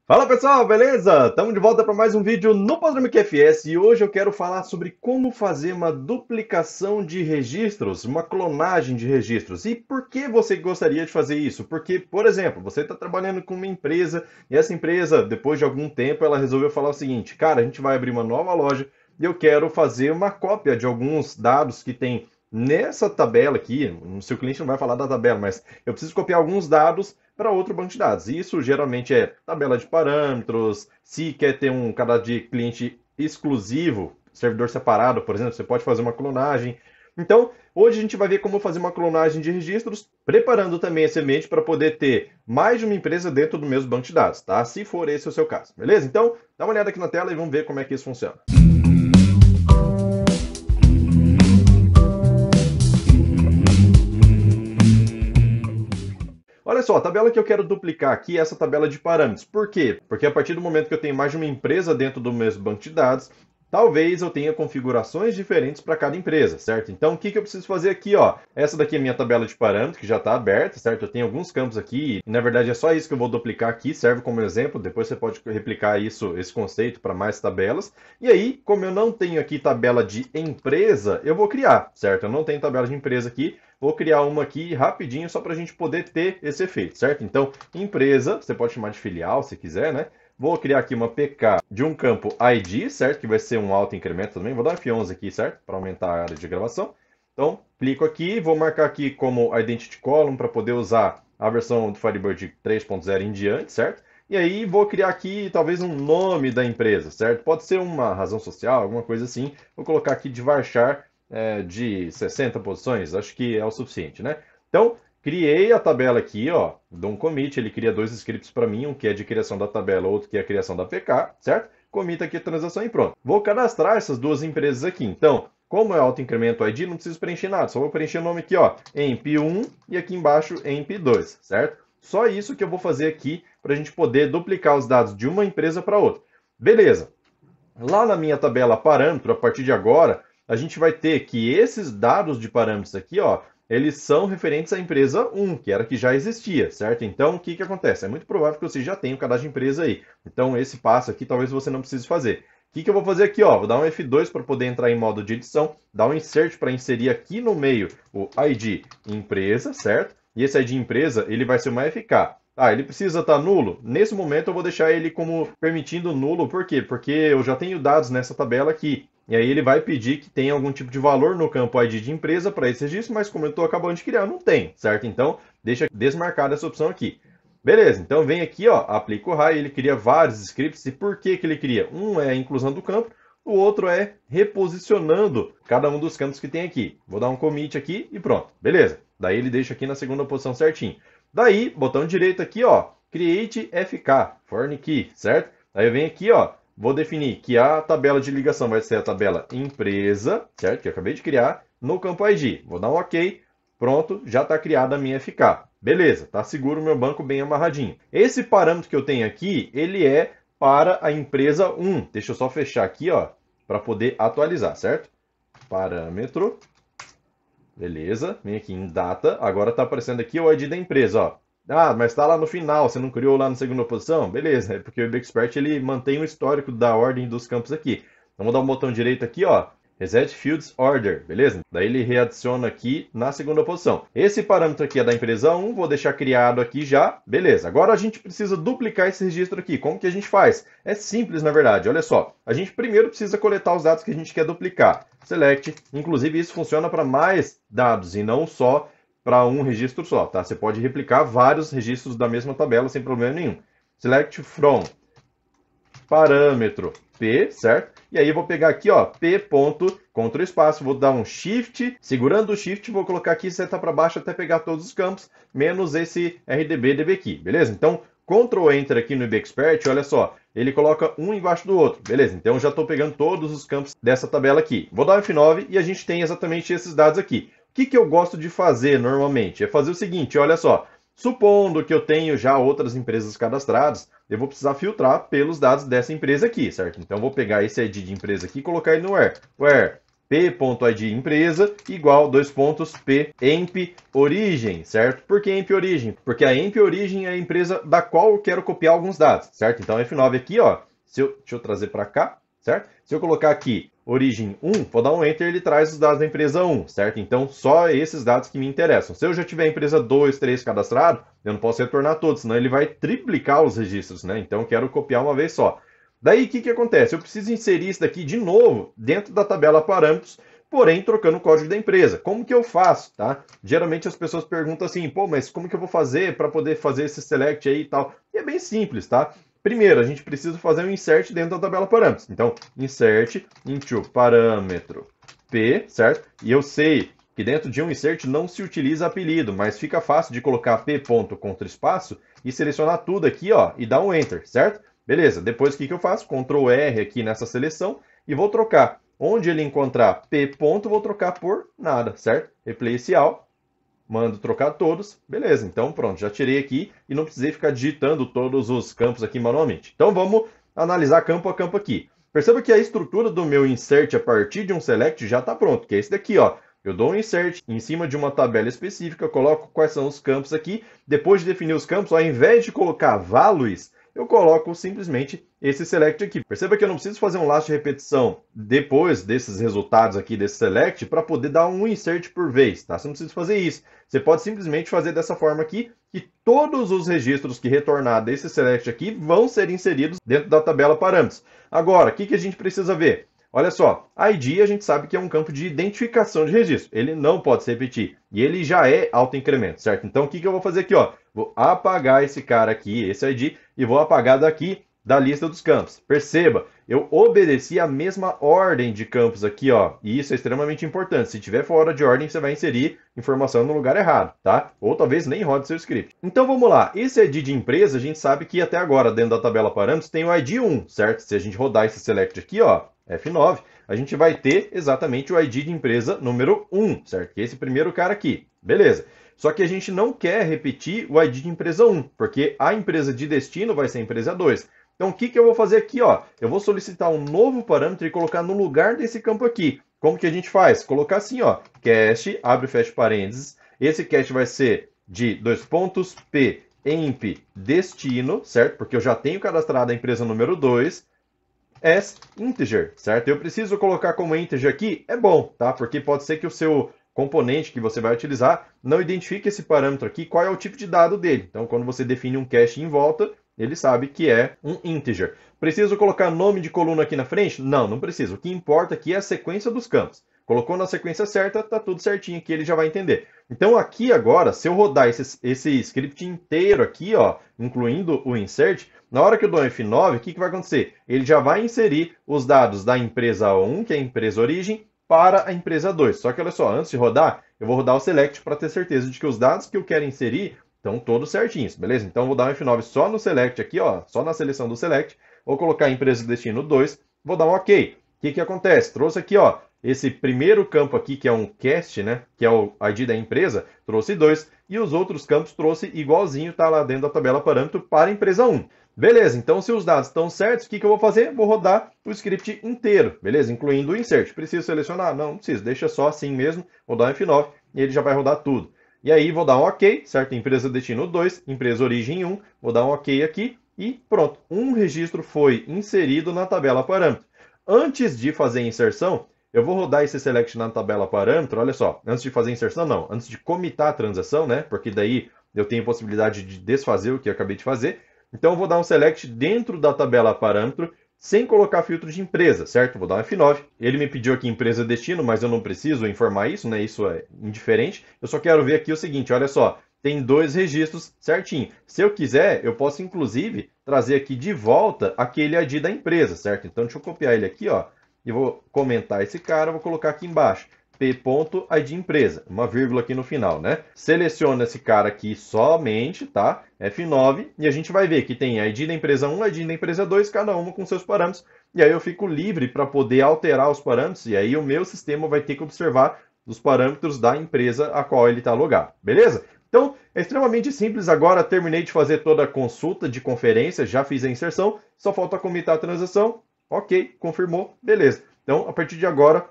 Fala pessoal, beleza? Estamos de volta para mais um vídeo no Podrome QFS e hoje eu quero falar sobre como fazer uma duplicação de registros, uma clonagem de registros. E por que você gostaria de fazer isso? Porque, por exemplo, você está trabalhando com uma empresa e essa empresa, depois de algum tempo, ela resolveu falar o seguinte: cara, a gente vai abrir uma nova loja e eu quero fazer uma cópia de alguns dados que tem nessa tabela aqui. O seu cliente não vai falar da tabela, mas eu preciso copiar alguns dados para outro banco de dados. Isso geralmente é tabela de parâmetros, se quer ter um cadastro de cliente exclusivo, servidor separado, por exemplo, você pode fazer uma clonagem. Então, hoje a gente vai ver como fazer uma clonagem de registros, preparando também esse ambiente para poder ter mais de uma empresa dentro do mesmo banco de dados, tá? Se for esse o seu caso, beleza? Então, dá uma olhada aqui na tela e vamos ver como é que isso funciona. Olha só, a tabela que eu quero duplicar aqui é essa tabela de parâmetros. Por quê? Porque a partir do momento que eu tenho mais de uma empresa dentro do mesmo banco de dados, talvez eu tenha configurações diferentes para cada empresa, certo? Então, o que eu preciso fazer aqui, ó? Essa daqui é a minha tabela de parâmetros, que já está aberta, certo? Eu tenho alguns campos aqui, e na verdade é só isso que eu vou duplicar aqui, serve como exemplo, depois você pode replicar isso, esse conceito para mais tabelas. E aí, como eu não tenho aqui tabela de empresa, eu vou criar, certo? Eu não tenho tabela de empresa aqui, vou criar uma aqui rapidinho só para a gente poder ter esse efeito, certo? Então, empresa, você pode chamar de filial se quiser, né? Vou criar aqui uma PK de um campo ID, certo? Que vai ser um auto incremento também. Vou dar um F11 aqui, certo? Para aumentar a área de gravação. Então, clico aqui, vou marcar aqui como Identity Column para poder usar a versão do Firebird 3.0 em diante, certo? E aí vou criar aqui talvez um nome da empresa, certo? Pode ser uma razão social, alguma coisa assim. Vou colocar aqui de varchar de 60 posições, acho que é o suficiente, né? Então, criei a tabela aqui, ó, dou um commit, ele cria dois scripts para mim, um que é de criação da tabela, outro que é a criação da PK, certo? Commit aqui a transação e pronto. Vou cadastrar essas duas empresas aqui. Então, como é auto-incremento ID, não preciso preencher nada, só vou preencher o nome aqui, ó, EMP1 e aqui embaixo EMP2, certo? Só isso que eu vou fazer aqui para a gente poder duplicar os dados de uma empresa para outra. Beleza. Lá na minha tabela parâmetro, a partir de agora, a gente vai ter que esses dados de parâmetros aqui, ó, eles são referentes à empresa 1, que era que já existia, certo? Então, o que que acontece? É muito provável que você já tenha o cadastro de empresa aí. Então, esse passo aqui talvez você não precise fazer. O que que eu vou fazer aqui, ó? Vou dar um F2 para poder entrar em modo de edição, dar um insert para inserir aqui no meio o ID empresa, certo? E esse ID empresa, ele vai ser uma FK. Ah, ele precisa estar nulo? Nesse momento eu vou deixar ele como permitindo nulo, por quê? Porque eu já tenho dados nessa tabela aqui. E aí ele vai pedir que tenha algum tipo de valor no campo ID de empresa para esse registro, mas como eu estou acabando de criar, não tem, certo? Então, deixa desmarcada essa opção aqui. Beleza, então vem aqui, ó, aplica o raio, ele cria vários scripts. E por que que ele cria? Um é a inclusão do campo, o outro é reposicionando cada um dos campos que tem aqui. Vou dar um commit aqui e pronto, beleza. Daí ele deixa aqui na segunda posição certinho. Daí, botão direito aqui, ó, Create FK, Foreign Key, certo? Aí eu venho aqui, ó, vou definir que a tabela de ligação vai ser a tabela empresa, certo? Que eu acabei de criar, no campo ID. Vou dar um OK, pronto, já está criada a minha FK. Beleza, tá seguro o meu banco bem amarradinho. Esse parâmetro que eu tenho aqui, ele é para a empresa 1. Deixa eu só fechar aqui, ó, para poder atualizar, certo? Parâmetro. Beleza, vem aqui em data. Agora está aparecendo aqui o ID da empresa, ó. Ah, mas está lá no final, você não criou lá na segunda posição? Beleza, é porque o IBExpert ele mantém o histórico da ordem dos campos aqui. Então vou dar um botão direito aqui, ó. Reset Fields Order, beleza? Daí ele readiciona aqui na segunda posição. Esse parâmetro aqui é da empresa 1, vou deixar criado aqui já, beleza. Agora a gente precisa duplicar esse registro aqui. Como que a gente faz? É simples, na verdade, olha só. A gente primeiro precisa coletar os dados que a gente quer duplicar. Select, inclusive isso funciona para mais dados e não só para um registro só, tá? Você pode replicar vários registros da mesma tabela sem problema nenhum. Select from parâmetro P, certo? E aí eu vou pegar aqui, ó, P ponto, Ctrl espaço, vou dar um Shift, segurando o Shift, vou colocar aqui, setar para baixo até pegar todos os campos, menos esse RDB DB beleza? Então, Ctrl Enter aqui no IBExpert, olha só, ele coloca um embaixo do outro, beleza? Então, eu já estou pegando todos os campos dessa tabela aqui. Vou dar um F9 e a gente tem exatamente esses dados aqui. O que eu gosto de fazer normalmente? É fazer o seguinte, olha só, supondo que eu tenho já outras empresas cadastradas, eu vou precisar filtrar pelos dados dessa empresa aqui, certo? Então, vou pegar esse ID de empresa aqui e colocar ele no where p.id empresa igual, dois pontos, p emp origem, certo? Por que emp origem? Porque a emp origem é a empresa da qual eu quero copiar alguns dados, certo? Então F9 aqui, ó, deixa eu trazer para cá, certo? Se eu colocar aqui origem 1, vou dar um enter, ele traz os dados da empresa 1, certo? Então só esses dados que me interessam. Se eu já tiver a empresa 2, 3 cadastrado, eu não posso retornar todos, senão ele vai triplicar os registros, né? Então eu quero copiar uma vez só. Daí, o que acontece? Eu preciso inserir isso daqui de novo dentro da tabela parâmetros, porém trocando o código da empresa. Como que eu faço, tá? Geralmente as pessoas perguntam assim, pô, mas como que eu vou fazer para poder fazer esse select aí e tal? E é bem simples, tá? Primeiro, a gente precisa fazer um insert dentro da tabela parâmetros. Então, insert into parâmetro p, certo? E eu sei que dentro de um insert não se utiliza apelido, mas fica fácil de colocar p ponto contra espaço e selecionar tudo aqui, ó, e dar um enter, certo? Beleza, depois o que eu faço? Ctrl R aqui nessa seleção e vou trocar. Onde ele encontrar p ponto, vou trocar por nada, certo? Replace all, mando trocar todos, beleza. Então pronto, já tirei aqui e não precisei ficar digitando todos os campos aqui manualmente. Então vamos analisar campo a campo aqui. Perceba que a estrutura do meu insert a partir de um select já está pronto, que é esse daqui, ó. Eu dou um insert em cima de uma tabela específica, coloco quais são os campos aqui. Depois de definir os campos, ao invés de colocar values, eu coloco simplesmente esse select aqui. Perceba que eu não preciso fazer um laço de repetição depois desses resultados aqui desse select para poder dar um insert por vez, tá? Você não precisa fazer isso. Você pode simplesmente fazer dessa forma aqui, que todos os registros que retornar desse select aqui vão ser inseridos dentro da tabela parâmetros. Agora, o que a gente precisa ver? Olha só, ID a gente sabe que é um campo de identificação de registro. Ele não pode se repetir. E ele já é autoincremento, certo? Então, o que eu vou fazer aqui? Ó? Vou apagar esse cara aqui, esse ID, e vou apagar daqui da lista dos campos. Perceba, eu obedeci a mesma ordem de campos aqui, ó. E isso é extremamente importante. Se tiver fora de ordem, você vai inserir informação no lugar errado, tá? Ou talvez nem rode seu script. Então, vamos lá. Esse ID de empresa, a gente sabe que até agora, dentro da tabela parâmetros, tem o ID 1, certo? Se a gente rodar esse select aqui, ó, F9, a gente vai ter exatamente o ID de empresa número 1, certo? Que é esse primeiro cara aqui. Beleza. Só que a gente não quer repetir o ID de empresa 1, porque a empresa de destino vai ser a empresa 2. Então, o que eu vou fazer aqui? Ó? Eu vou solicitar um novo parâmetro e colocar no lugar desse campo aqui. Como que a gente faz? Colocar assim, ó, cast, abre e fecha parênteses. Esse cast vai ser de dois pontos, p, emp, destino, certo? Porque eu já tenho cadastrado a empresa número 2. As integer, certo? Eu preciso colocar como integer aqui, é bom, tá? Porque pode ser que o seu componente que você vai utilizar não identifique esse parâmetro aqui, qual é o tipo de dado dele. Então, quando você define um cache em volta, ele sabe que é um integer. Preciso colocar nome de coluna aqui na frente? Não, não preciso. O que importa aqui é a sequência dos campos. Colocou na sequência certa, tá tudo certinho aqui, ele já vai entender. Então aqui agora, se eu rodar esse script inteiro aqui, ó, incluindo o insert, na hora que eu dou F9, o que vai acontecer? Ele já vai inserir os dados da empresa 1, que é a empresa origem, para a empresa 2. Só que olha só, antes de rodar, eu vou rodar o select para ter certeza de que os dados que eu quero inserir estão todos certinhos, beleza? Então eu vou dar um F9 só no select aqui, ó, só na seleção do select, vou colocar empresa destino 2, vou dar um OK. O que acontece? Trouxe aqui, ó, esse primeiro campo aqui, que é um cast, né, que é o ID da empresa, trouxe 2, e os outros campos trouxe igualzinho, tá lá dentro da tabela parâmetro para a empresa 1. Beleza, então se os dados estão certos, o que eu vou fazer? Vou rodar o script inteiro, beleza? Incluindo o insert. Preciso selecionar? Não, não preciso, deixa só assim mesmo, vou dar um F9 e ele já vai rodar tudo. E aí vou dar um OK, certo? Empresa destino 2, empresa origem 1, vou dar um OK aqui e pronto. Um registro foi inserido na tabela parâmetro. Antes de fazer a inserção, eu vou rodar esse select na tabela parâmetro, olha só, antes de fazer a inserção não, antes de comitar a transação, né? Porque daí eu tenho possibilidade de desfazer o que eu acabei de fazer. Então eu vou dar um select dentro da tabela parâmetro, sem colocar filtro de empresa, certo? Vou dar um F9. Ele me pediu aqui empresa destino, mas eu não preciso informar isso, né? Isso é indiferente. Eu só quero ver aqui o seguinte, olha só, tem 2 registros certinho. Se eu quiser, eu posso inclusive trazer aqui de volta aquele ID da empresa, certo? Então deixa eu copiar ele aqui, ó, e vou comentar esse cara, vou colocar aqui embaixo. p.id empresa, uma vírgula aqui no final, né? Seleciona esse cara aqui somente, tá? F9, e a gente vai ver que tem ID da empresa 1, ID da empresa 2, cada uma com seus parâmetros, e aí eu fico livre para poder alterar os parâmetros, e aí o meu sistema vai ter que observar os parâmetros da empresa a qual ele está logado, beleza? Então, é extremamente simples, agora terminei de fazer toda a consulta de conferência, já fiz a inserção, só falta comitar a transação, ok, confirmou, beleza. Então, a partir de agora,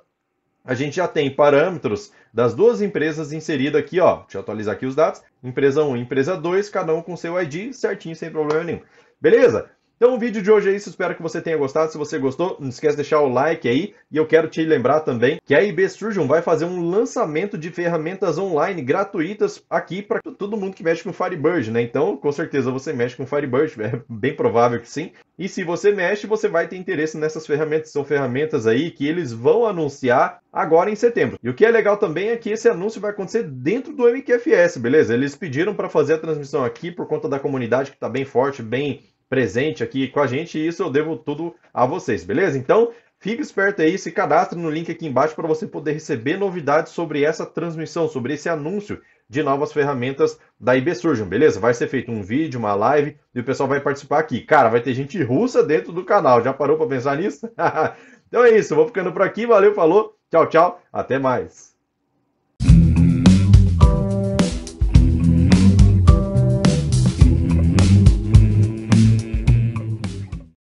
a gente já tem parâmetros das duas empresas inseridos aqui, ó. Deixa eu atualizar aqui os dados. Empresa 1 e empresa 2, cada um com seu ID, certinho, sem problema nenhum. Beleza? Então o vídeo de hoje é isso, espero que você tenha gostado. Se você gostou, não esquece de deixar o like aí. E eu quero te lembrar também que a IB Surgeon vai fazer um lançamento de ferramentas online gratuitas aqui para todo mundo que mexe com Firebird, né? Então, com certeza você mexe com Firebird, é bem provável que sim. E se você mexe, você vai ter interesse nessas ferramentas. São ferramentas aí que eles vão anunciar agora em setembro. E o que é legal também é que esse anúncio vai acontecer dentro do MQFS, beleza? Eles pediram para fazer a transmissão aqui por conta da comunidade que está bem forte, bem presente aqui com a gente, e isso eu devo tudo a vocês, beleza? Então, fique esperto aí, se cadastre no link aqui embaixo para você poder receber novidades sobre essa transmissão, sobre esse anúncio de novas ferramentas da IB Surgeon, beleza? Vai ser feito um vídeo, uma live, e o pessoal vai participar aqui. Cara, vai ter gente russa dentro do canal, já parou para pensar nisso? Então é isso, vou ficando por aqui, valeu, falou, tchau, tchau, até mais.